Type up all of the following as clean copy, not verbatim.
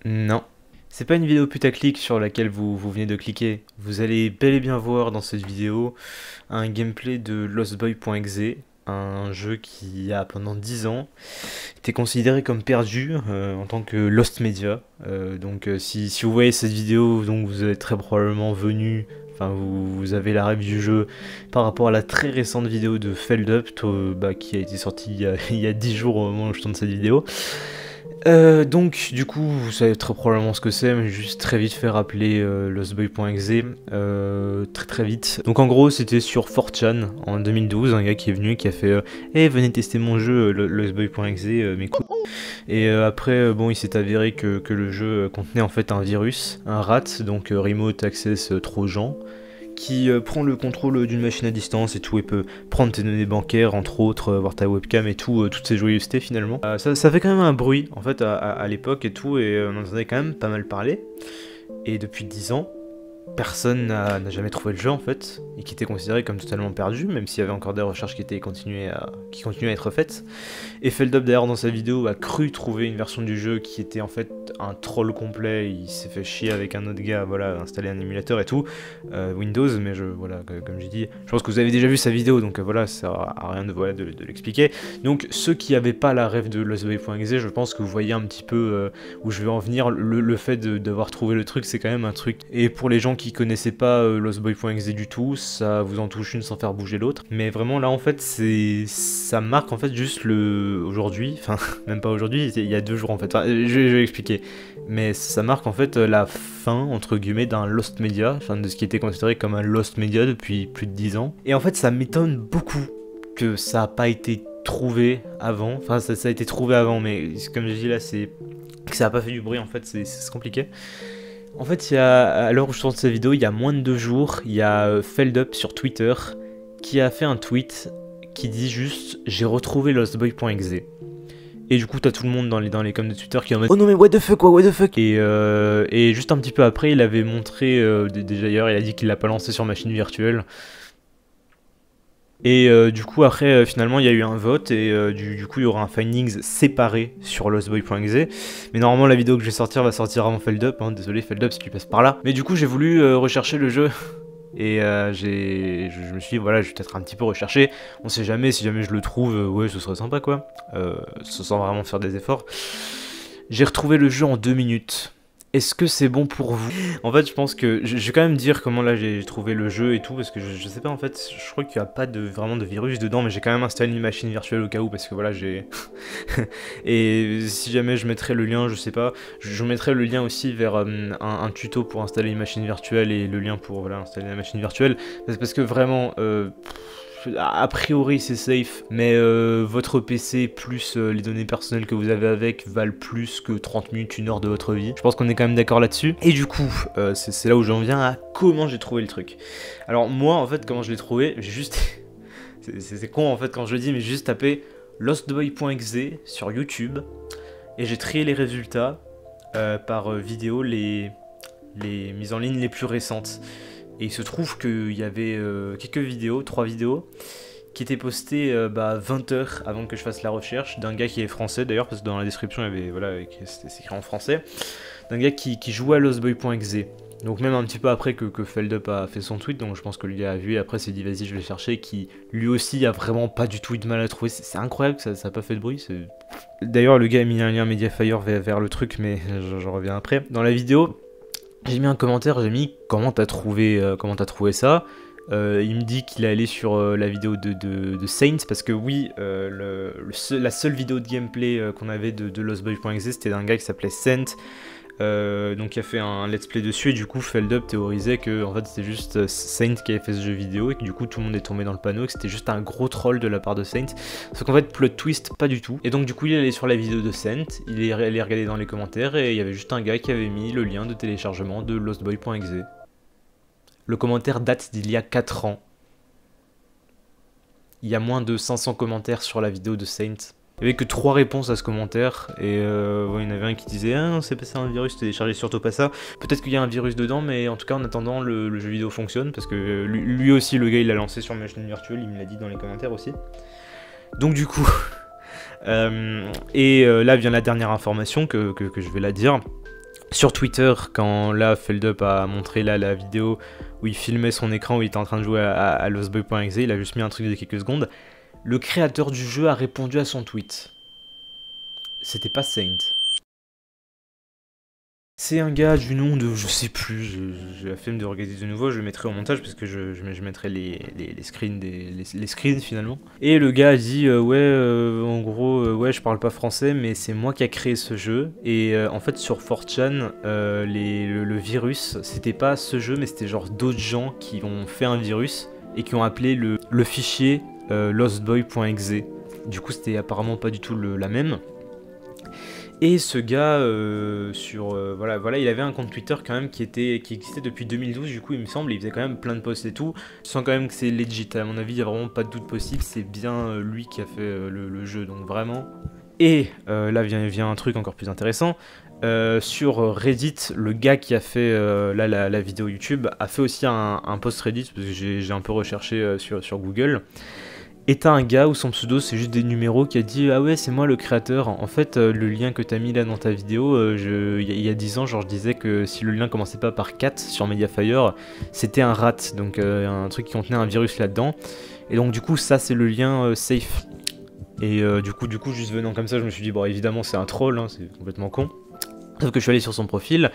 Non. C'est pas une vidéo putaclic sur laquelle vous venez de cliquer. Vous allez bel et bien voir dans cette vidéo un gameplay de lostboy.exe, un jeu qui a pendant 10 ans été considéré comme perdu en tant que Lost Media. Si vous voyez cette vidéo, donc vous êtes très probablement venu, enfin vous avez la rêve du jeu par rapport à la très récente vidéo de Feldup qui a été sortie il y a 10 jours au moment où je tourne cette vidéo. Donc du coup vous savez très probablement ce que c'est, mais juste très vite fait rappeler lostboy.exe très vite. Donc en gros c'était sur 4chan en 2012, un gars qui est venu qui a fait hey, venez tester mon jeu lostboy.exe mes couilles. Et après bon il s'est avéré que le jeu contenait en fait un virus, un rat, donc Remote Access Trojan, qui prend le contrôle d'une machine à distance et tout, et peut prendre tes données bancaires, entre autres, voir ta webcam et tout, toutes ces joyeusetés finalement. Ça fait quand même un bruit en fait à l'époque et tout, et on en entendait quand même pas mal parler. Et depuis 10 ans, personne n'a jamais trouvé le jeu en fait, et qui était considéré comme totalement perdu, même s'il y avait encore des recherches qui continuaient à être faites. Et Feldup d'ailleurs dans sa vidéo a cru trouver une version du jeu qui était en fait un troll complet, il s'est fait chier avec un autre gars, voilà, installer un émulateur et tout, Windows, mais voilà, comme j'ai dit, je pense que vous avez déjà vu sa vidéo, donc voilà, ça sert à rien de l'expliquer. Donc ceux qui n'avaient pas la rêve de lostboy.exe, je pense que vous voyez un petit peu où je vais en venir, le fait d'avoir trouvé le truc, c'est quand même un truc, et pour les gens qui connaissaient pas lostboy.exe du tout, ça vous en touche une sans faire bouger l'autre, mais vraiment là en fait ça marque en fait juste aujourd'hui, enfin même pas aujourd'hui, il y a 2 jours en fait, enfin, je vais expliquer, mais ça marque en fait la fin entre guillemets d'un Lost Media, enfin de ce qui était considéré comme un Lost Media depuis plus de 10 ans, et en fait ça m'étonne beaucoup que ça a pas été trouvé avant, enfin ça a été trouvé avant, mais comme je dis là c'est que ça a pas fait du bruit en fait, c'est compliqué. En fait, à l'heure où je tourne cette vidéo, il y a moins de 2 jours, il y a Feldup sur Twitter qui a fait un tweet qui dit juste « J'ai retrouvé lostboy.exe ». Et du coup, t'as tout le monde dans les coms de Twitter qui est en mode « Oh non mais what the fuck quoi, what the fuck ?» Et juste un petit peu après, il avait montré, déjà hier, il a dit qu'il l'a pas lancé sur machine virtuelle. Et du coup après finalement il y a eu un vote, et du coup il y aura un findings séparé sur lostboy.exe, mais normalement la vidéo que je vais sortir va sortir avant Feldup, hein, désolé Feldup si tu passes par là, mais du coup j'ai voulu rechercher le jeu, et je me suis dit voilà je vais peut-être un petit peu rechercher, on sait jamais, si jamais je le trouve, ouais ce serait sympa quoi, sans vraiment faire des efforts. J'ai retrouvé le jeu en 2 minutes. Est-ce que c'est bon pour vous? En fait, je pense que je vais quand même dire comment là j'ai trouvé le jeu et tout, parce que je sais pas en fait, je crois qu'il n'y a pas vraiment de virus dedans, mais j'ai quand même installé une machine virtuelle au cas où, parce que voilà, j'ai... Et si jamais je mettrais le lien, je sais pas, je mettrais le lien aussi vers un tuto pour installer une machine virtuelle, et le lien pour voilà, installer la machine virtuelle, parce que vraiment... a priori c'est safe, mais votre PC plus les données personnelles que vous avez avec valent plus que 30 minutes, 1 heure de votre vie. Je pense qu'on est quand même d'accord là-dessus. Et du coup, c'est là où j'en viens à comment j'ai trouvé le truc. Alors moi, en fait, comment je l'ai trouvé, j'ai juste... c'est con en fait quand je le dis, mais j'ai juste tapé lostboy.exe sur YouTube, et j'ai trié les résultats par vidéo, les mises en ligne les plus récentes. Et il se trouve qu'il y avait quelques vidéos, 3 vidéos, qui étaient postées 20 heures avant que je fasse la recherche, d'un gars qui est français d'ailleurs, parce que dans la description il y avait, voilà, c'était écrit en français, d'un gars qui jouait à lostboy.exe. Donc même un petit peu après que Feldup a fait son tweet, donc je pense que le gars a vu et après s'est dit vas-y je vais chercher, qui lui aussi a vraiment pas du tout eu de mal à trouver. C'est incroyable que ça a pas fait de bruit. D'ailleurs le gars a mis un lien Mediafire vers le truc, mais j'en reviens après. Dans la vidéo, j'ai mis un commentaire, j'ai mis comment t'as trouvé ça. Il me dit qu'il est allé sur la vidéo de Saints, parce que oui, la seule vidéo de gameplay qu'on avait de lostboy.exe, c'était d'un gars qui s'appelait Saint, donc qui a fait un let's play dessus, et du coup Feldup théorisait que en fait c'était juste Saint qui avait fait ce jeu vidéo, et que du coup tout le monde est tombé dans le panneau, et que c'était juste un gros troll de la part de Saint. Sauf qu'en fait plot twist, pas du tout. Et donc du coup il est allé sur la vidéo de Saint, il est allé regarder dans les commentaires, et il y avait juste un gars qui avait mis le lien de téléchargement de lostboy.exe. Le commentaire date d'il y a 4 ans. Il y a moins de 500 commentaires sur la vidéo de Saint. Il n'y avait que 3 réponses à ce commentaire, et il y en avait un qui disait « Ah non, c'est passé un virus, téléchargez surtout pas ça ». Peut-être qu'il y a un virus dedans, mais en tout cas en attendant le jeu vidéo fonctionne, parce que lui aussi le gars il l'a lancé sur machine virtuelle, il me l'a dit dans les commentaires aussi. Donc du coup, là vient la dernière information que je vais la dire. sur Twitter, quand là, Feldup a montré là la vidéo où il filmait son écran, où il était en train de jouer à lostboy.exe, il a juste mis un truc de quelques secondes. Le créateur du jeu a répondu à son tweet. C'était pas Saint. C'est un gars du nom de, je sais plus, j'ai la flemme de regarder de nouveau, je le mettrai au montage parce que je mettrai les screens, les screens finalement. Et le gars a dit, en gros, ouais, je parle pas français, mais c'est moi qui a créé ce jeu. Et en fait, sur 4chan, le virus, c'était pas ce jeu, mais c'était genre d'autres gens qui ont fait un virus et qui ont appelé le fichier lostboy.exe. Du coup, c'était apparemment pas du tout la même. Et ce gars, voilà, il avait un compte Twitter quand même qui existait depuis 2012, du coup il me semble, il faisait quand même plein de posts et tout. Je sens quand même que c'est legit, à mon avis il n'y a vraiment pas de doute possible, c'est bien lui qui a fait le jeu, donc vraiment. Et là vient un truc encore plus intéressant, sur Reddit, le gars qui a fait la vidéo YouTube a fait aussi un post Reddit, parce que j'ai un peu recherché sur Google. Et t'as un gars où son pseudo c'est juste des numéros qui a dit ah ouais c'est moi le créateur. En fait le lien que t'as mis là dans ta vidéo, il y a 10 ans genre je disais que si le lien commençait pas par 4 sur Mediafire, c'était un rat, donc un truc qui contenait un virus là-dedans. Et donc du coup ça c'est le lien safe. Et du coup juste venant comme ça je me suis dit bon évidemment c'est un troll, hein, c'est complètement con. Sauf que je suis allé sur son profil,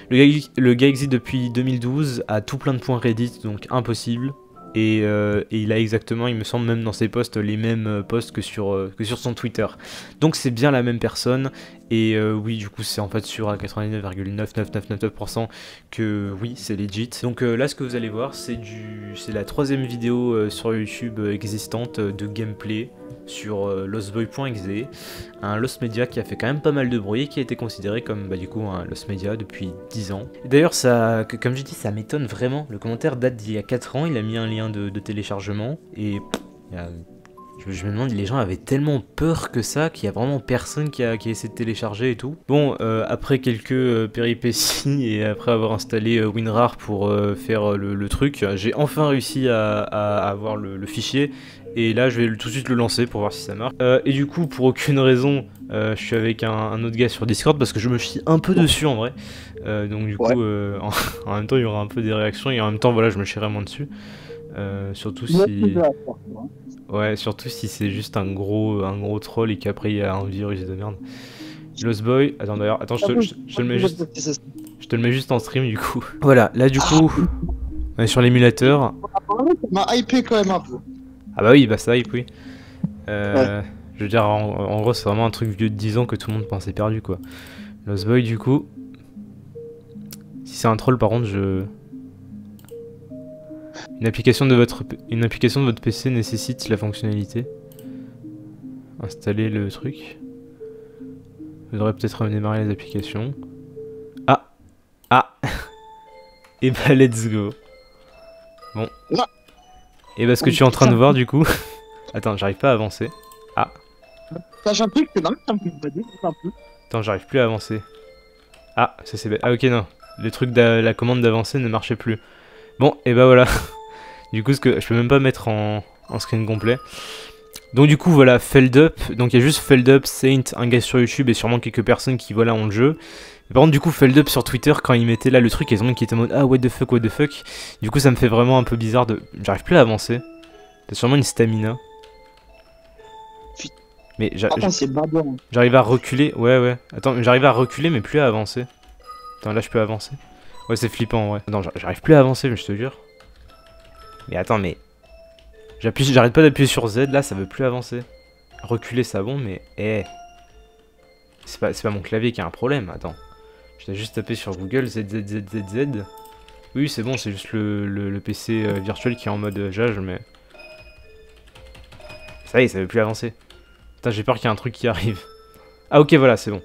le gars existe depuis 2012, a tout plein de points Reddit, donc impossible. Et il a exactement, il me semble même dans ses posts, les mêmes posts que sur son Twitter. Donc c'est bien la même personne. Et oui, du coup, c'est en fait sûr à 99,99999% que oui, c'est legit. Donc là, ce que vous allez voir, c'est la troisième vidéo sur YouTube existante de gameplay sur lostboy.exe, un Lost Media qui a fait quand même pas mal de bruit et qui a été considéré comme du coup un Lost Media depuis 10 ans. D'ailleurs, ça, comme je dis, ça m'étonne vraiment. Le commentaire date d'il y a 4 ans, il a mis un lien de téléchargement et je me demande, les gens avaient tellement peur que ça qu'il y a vraiment personne qui a essayé de télécharger et tout. Bon, après quelques péripéties et après avoir installé WinRAR pour faire le truc, j'ai enfin réussi à avoir le fichier. Et là, je vais tout de suite le lancer pour voir si ça marche. Et du coup, pour aucune raison, je suis avec un autre gars sur Discord parce que je me chie un peu dessus en vrai. Donc du coup, en même temps, il y aura un peu des réactions et en même temps, voilà, je me chierai moins dessus. Surtout si... Ouais, surtout si c'est juste un gros troll et qu'après il y a un virus de merde. Lost Boy, attends d'ailleurs, attends, je te le mets juste en stream du coup. Voilà, là du coup, on est sur l'émulateur. Ça m'a hypé quand même un peu. Ah bah oui, bah ça hype, oui. Je veux dire, en gros, c'est vraiment un truc vieux de 10 ans que tout le monde pensait perdu quoi. Lost Boy du coup. Si c'est un troll par contre, Une application de votre PC nécessite la fonctionnalité. Installer le truc. Vous devrez peut-être démarrer les applications. Ah et bah let's go. Bon. Et bah ce que tu es en train de voir du coup. Attends, j'arrive pas à avancer. Sache un truc que non, ça me fait pas dire un peu. Attends, j'arrive plus à avancer. Ah, ça c'est bête. Ah ok non. Le truc de la commande d'avancer ne marchait plus. Bon, et bah voilà. Du coup, je peux même pas mettre en screen complet. Donc du coup, voilà, Feldup. Donc il y a juste Feldup, Saint, un gars sur YouTube et sûrement quelques personnes qui voilà ont le jeu. Et par contre, du coup, Feldup sur Twitter, quand il mettait là le truc, il y a des gens qui étaient en mode ah what the fuck, what the fuck. Du coup, ça me fait vraiment un peu bizarre de... J'arrive plus à avancer. T'as sûrement une stamina. Mais j'arrive à reculer. Ouais. Attends, j'arrive à reculer mais plus à avancer. Attends, là je peux avancer. Ouais, c'est flippant, ouais. Non, j'arrive plus à avancer, mais je te jure. Mais attends, mais... J'arrête pas d'appuyer sur Z, là, ça veut plus avancer. Reculer, ça bon, mais... C'est pas mon clavier qui a un problème, attends. Je dois juste taper sur Google, ZZZZZ. Oui, c'est bon, c'est juste le PC virtuel qui est en mode jage, mais... Ça y est, ça veut plus avancer. Putain, j'ai peur qu'il y ait un truc qui arrive. Ah ok, voilà, c'est bon.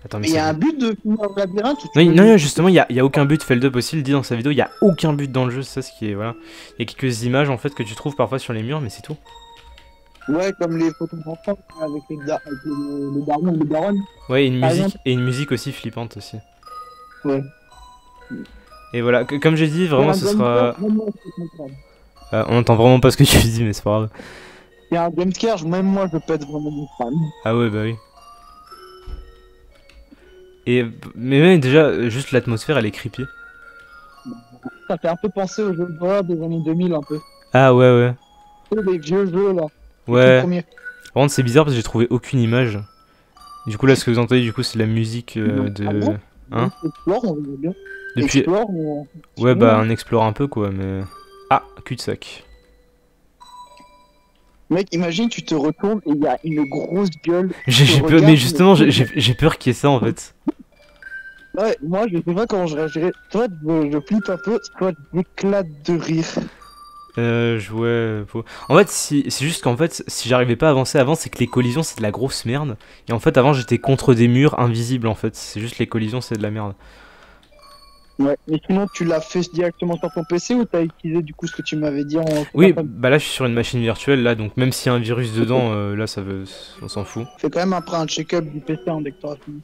Attends, mais il y a un but de finir le labyrinthe non, justement, il y a aucun but. Feldup aussi le dit dans sa vidéo, il y a aucun but dans le jeu, c'est ça ce qui est... Voilà. Il y a quelques images en fait que tu trouves parfois sur les murs, mais c'est tout. Ouais, comme les photos d'enfants avec les darons, les daronnes. Ouais, et une musique aussi flippante aussi. Ouais. Et voilà, comme j'ai dit, vraiment ce sera... on entend vraiment pas ce que tu dis, mais c'est pas grave. Il y a un jumpscare, même moi je peux être vraiment fan. Ah ouais, bah oui. Et, mais même déjà, juste l'atmosphère, elle est creepy. Ça fait un peu penser aux jeux d'horreur des années 2000 un peu. Ah ouais, ouais. Les vieux jeux là, les tout Ouais. premiers. Par contre, c'est bizarre parce que j'ai trouvé aucune image. Du coup, là, ce que vous entendez, du coup, c'est la musique Ah de... bon? Hein? Explore, on verra bien. Depuis... Explore, on... Ouais, bah, on explore un peu, quoi, mais... Ah, cul-de-sac. Mec, imagine, tu te retournes et il y a une grosse gueule. J'ai peur, mais justement, j'ai peur qu'il y ait ça, en fait. Ouais, moi, je sais pas comment je réagirais. Soit je flippe un peu, soit j'éclate de rire. Ouais... En fait, c'est juste qu'en fait, si j'arrivais pas à avancer avant, c'est que les collisions, c'est de la grosse merde. Et en fait, avant, j'étais contre des murs invisibles, en fait. C'est juste les collisions, c'est de la merde. Ouais, mais sinon, tu l'as fait directement sur ton PC ou t'as utilisé du coup ce que tu m'avais dit en... Oui, bah là, je suis sur une machine virtuelle, là, donc même s'il y a un virus dedans, là, on s'en fout. Fais quand même après un check-up du PC dès que t'auras fini.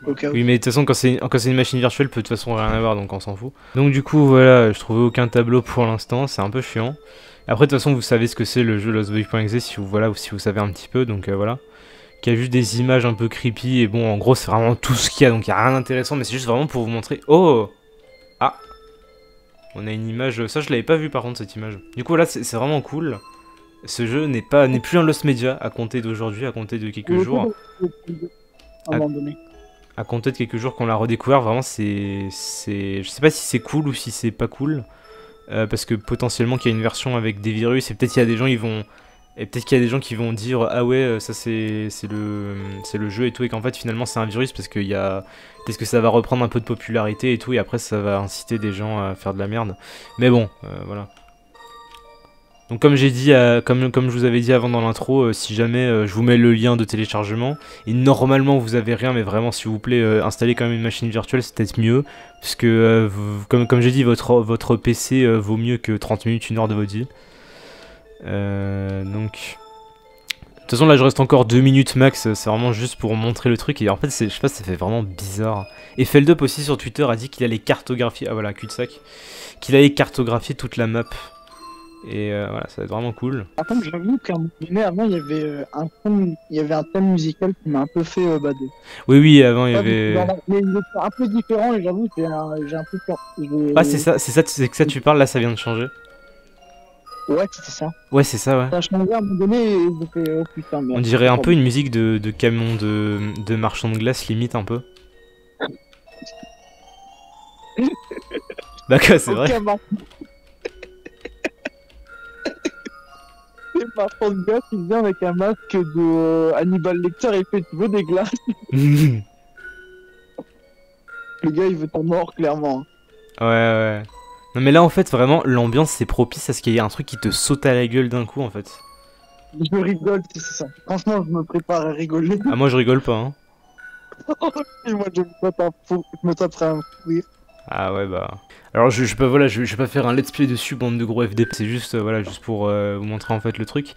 Au cas où. Oui, mais de toute façon, quand c'est une machine virtuelle, peut de toute façon rien avoir, donc on s'en fout. Donc du coup, voilà, je trouvais aucun tableau pour l'instant, c'est un peu chiant. Après, de toute façon, vous savez ce que c'est le jeu Lostboy.exe si vous, voilà, ou si vous savez un petit peu, donc voilà. Qui a juste des images un peu creepy, et bon, en gros, c'est vraiment tout ce qu'il y a, donc il n'y a rien d'intéressant, mais c'est juste vraiment pour vous montrer... Oh! Ah! On a une image... Ça, je l'avais pas vu, par contre, cette image. Du coup, là, c'est vraiment cool. Ce jeu n'est plus un Lost Media à compter d'aujourd'hui, à compter de quelques jours. À un moment donné. À compter de quelques jours qu'on l'a redécouvert, vraiment je sais pas si c'est cool ou si c'est pas cool, parce que potentiellement qu'il y a une version avec des virus et peut-être qu'il y a des gens qui vont dire ah ouais ça c'est le jeu et tout et qu'en fait finalement c'est un virus parce qu'il y a peut-être que ça va reprendre un peu de popularité et tout et après ça va inciter des gens à faire de la merde. Mais bon voilà. Donc comme j'ai dit, comme je vous avais dit avant dans l'intro, si jamais je vous mets le lien de téléchargement, et normalement vous avez rien, mais vraiment s'il vous plaît, installez quand même une machine virtuelle, c'est peut-être mieux, puisque comme j'ai dit, votre PC vaut mieux que 30 minutes, 1 heure de votre vie. Donc... De toute façon là je reste encore 2 minutes max, c'est vraiment juste pour montrer le truc, et en fait je sais pas, ça fait vraiment bizarre. Et Feldup aussi sur Twitter a dit qu'il allait cartographier, ah voilà, cul-de-sac, qu'il allait cartographier toute la map. Et voilà, ça va être vraiment cool. Par contre, j'avoue qu'à un moment donné, avant, il y avait un thème musical qui m'a un peu fait bader. Oui, avant il y avait... Mais il était un peu différent et j'avoue que j'ai un peu peur. Ah, c'est que ça tu parles, là, ça vient de changer. Ouais, c'était ça. Ouais, c'est ça, ouais. Ça a changé à un moment donné et j'ai fait oh putain, merde. On dirait un peu une musique de camion de marchand de glace, limite, un peu. Bah quoi, c'est vrai. C'est marchand de glace, il vient avec un masque de Hannibal Lecter et il fait tu veux des glaces. Le gars il veut ta mort clairement. Ouais. Non mais là en fait vraiment l'ambiance c'est propice à ce qu'il y ait un truc qui te saute à la gueule d'un coup en fait. Je rigole si c'est ça. Franchement je me prépare à rigoler. Ah moi je rigole pas hein. Et moi je me taperai un fou rire. Ah ouais bah... Alors je vais pas faire un let's play dessus bande de gros FDP, c'est juste voilà juste pour vous montrer en fait le truc.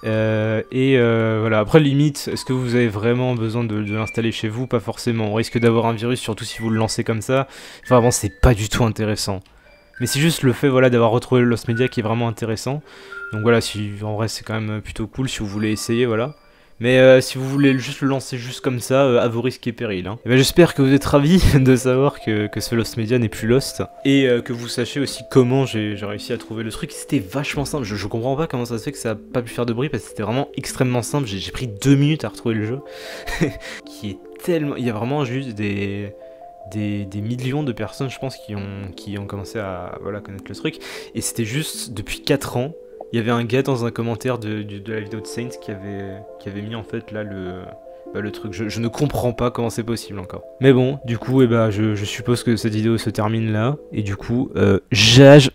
Voilà, après limite, est-ce que vous avez vraiment besoin de l'installer chez vous? Pas forcément, on risque d'avoir un virus surtout si vous le lancez comme ça. Enfin vraiment c'est pas du tout intéressant. Mais c'est juste le fait voilà, d'avoir retrouvé le Lost Media qui est vraiment intéressant. Donc voilà, en vrai c'est quand même plutôt cool si vous voulez essayer, voilà. Mais si vous voulez juste le lancer juste comme ça, à vos risques et périls. Hein. Et ben, j'espère que vous êtes ravis de savoir que ce Lost Media n'est plus Lost. Et que vous sachiez aussi comment j'ai réussi à trouver le truc. C'était vachement simple. Je comprends pas comment ça se fait que ça a pas pu faire de bruit parce que c'était vraiment extrêmement simple. J'ai pris 2 minutes à retrouver le jeu. Qui est tellement... Il y a vraiment juste des millions de personnes, je pense, qui ont commencé à voilà, connaître le truc. Et c'était juste depuis 4 ans. Il y avait un gars dans un commentaire de la vidéo de Saints qui avait mis en fait là le truc. Je ne comprends pas comment c'est possible encore. Mais bon, du coup, je suppose que cette vidéo se termine là. Et du coup, jage